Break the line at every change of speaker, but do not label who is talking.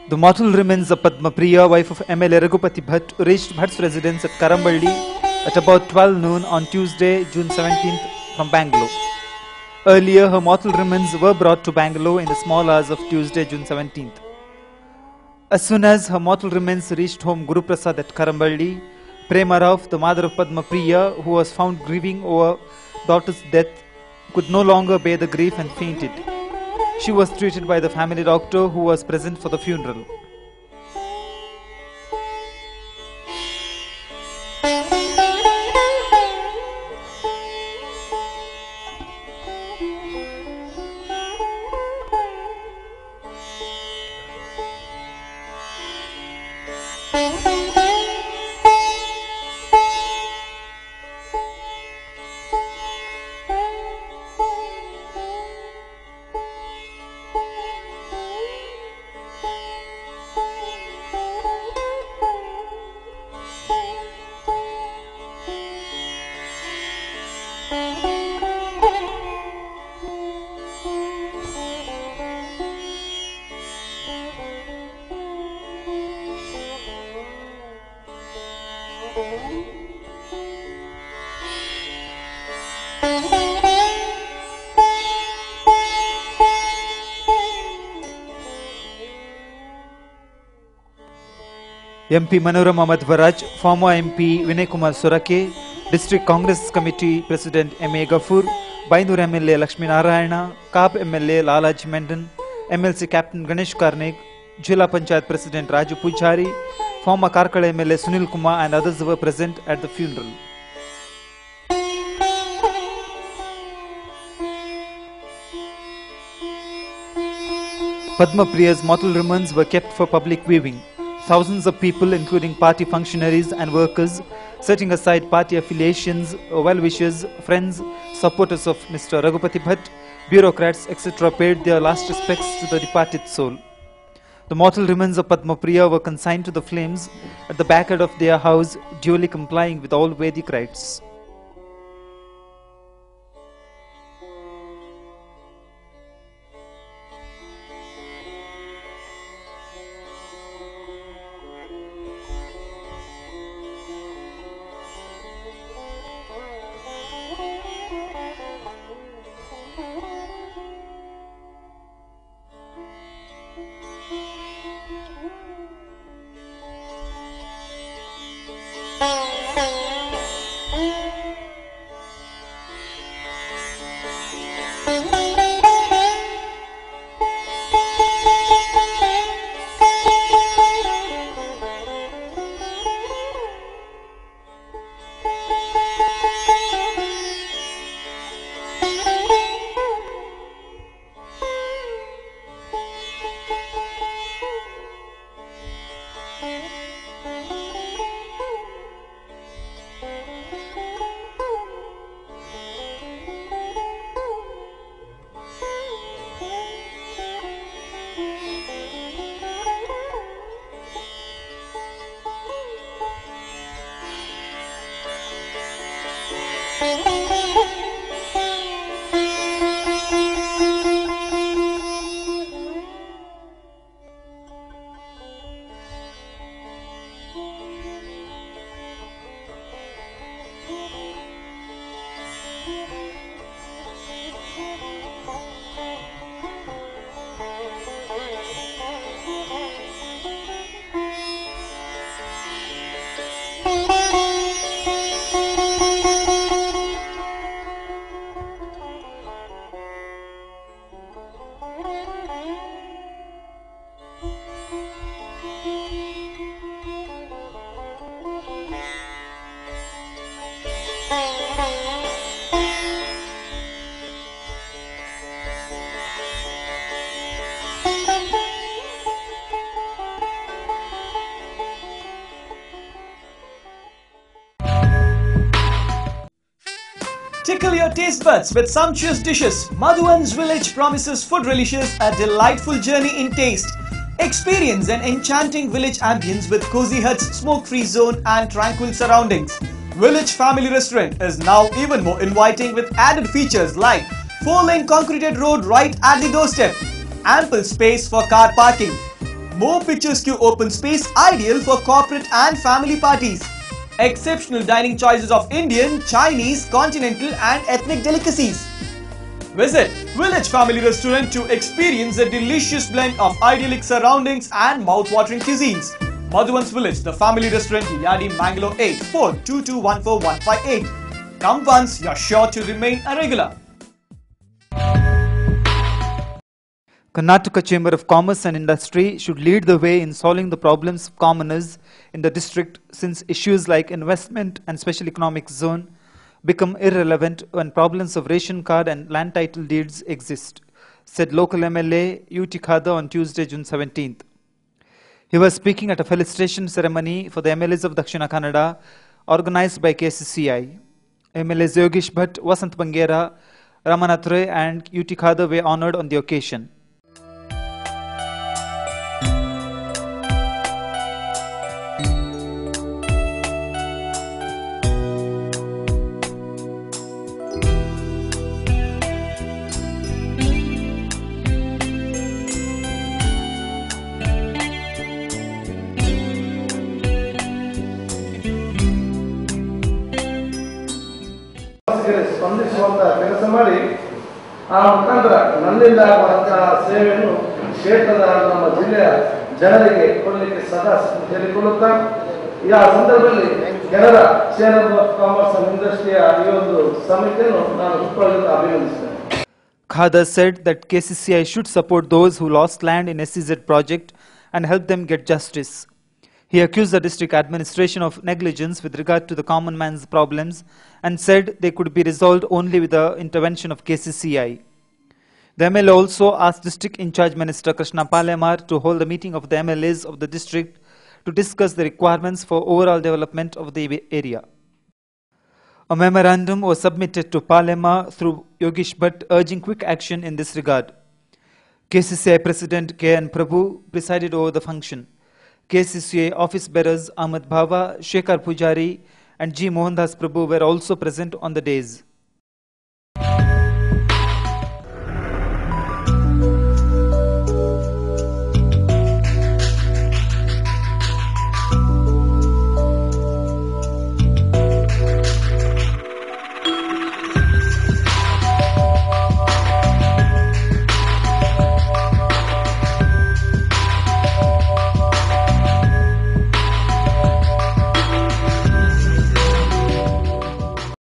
The mortal remains of Padma Priya, wife of MLA Raghupati Bhatt, reached Bhatt's residence at Karamballi at about 12 noon on Tuesday, June 17th from Bangalore. Earlier, her mortal remains were brought to Bangalore in the small hours of Tuesday, June 17th. As soon as her mortal remains reached home Guru Prasad at Karamballi, Prema Rao, the mother of Padma Priya, who was found grieving over daughter's death, could no longer bear the grief and fainted. She was treated by the family doctor who was present for the funeral. MP Manorama Madhvaraj, former MP Vinay Kumar Surake, District Congress Committee President M.A. Gafur, Bainur MLA Lakshmi Narayana, Kaap MLA Lalaji Mendon, MLC Captain Ganesh Karnik, Jila Panchayat President Raju Pujari, former Karkala MLA Sunil Kumar and others were present at the funeral. Padma Priya's mortal remains were kept for public viewing. Thousands of people, including party functionaries and workers, setting aside party affiliations, well-wishers, friends, supporters of Mr. Raghupati Bhatt, bureaucrats, etc. paid their last respects to the departed soul. The mortal remains of Padma Priya were consigned to the flames at the backyard of their house, duly complying with all Vedic rites.
Tickle your taste buds with sumptuous dishes. Madhuvan's Village promises food relishes a delightful journey in taste. Experience an enchanting village ambience with cozy huts, smoke-free zone and tranquil surroundings. Village Family Restaurant is now even more inviting with added features like 4-lane concreted road right at the doorstep, ample space for car parking, more picturesque open space ideal for corporate and family parties. Exceptional dining choices of Indian, Chinese, continental and ethnic delicacies. Visit Village Family Restaurant to experience a delicious blend of idyllic surroundings and mouth-watering cuisines. Madhuvan's Village, the family restaurant, Yadi, Mangalore 8422141158. Come once, you're sure to remain a regular.
Karnataka Chamber of Commerce and Industry should lead the way in solving the problems of commoners in the district, since issues like investment and special economic zone become irrelevant when problems of ration card and land title deeds exist, said local MLA U.T. Khada on Tuesday, June 17th. He was speaking at a felicitation ceremony for the MLAs of Dakshina Kannada organized by KCCI. MLAs Yogesh Bhatt, Vasant Bangera, Ramanath Ray and U.T. Khada were honored on the occasion.
ಸ್ಪಂದಿಸುವಂತ ಕೆಲಸ ಮಾಡಿ ಆ ಮುಖಾಂತರ ನನ್ನಿಂದ ಆಗುವಂತಹ ಸೇವೆಯನ್ನು ಕ್ಷೇತ್ರದ ನಮ್ಮ ಜಿಲ್ಲೆಯ ಜನರಿಗೆ ಕೊಡಲಿಕ್ಕೆ ಸದಾ ಹೇಳಿಕೊಳ್ಳುತ್ತಾ ಈ ಸಂದರ್ಭದಲ್ಲಿ Canara chamber of commerce and ಇಂಡಸ್ಟ್ರಿಯ ಈ ಒಂದು ಸಮಿತಿಯನ್ನು ನಾನು ಹುಟ್ಟುಹಾಕಲು ಅಭಿನಂದಿಸುತ್ತೇನೆ.
Khada said that KCCI should support those who lost land in SEZ project and help them get justice. He accused the district administration of negligence with regard to the common man's problems and said they could be resolved only with the intervention of KCCI. The MLA also asked District In-charge Minister Krishna Palemar to hold a meeting of the MLAs of the district to discuss the requirements for overall development of the area. A memorandum was submitted to Palemar through Yogesh Bhatt urging quick action in this regard. KCCI President K.N. Prabhu presided over the function. KCCI office bearers Ahmed Bhava, Shekhar Pujari and G. Mohandas Prabhu were also present on the days.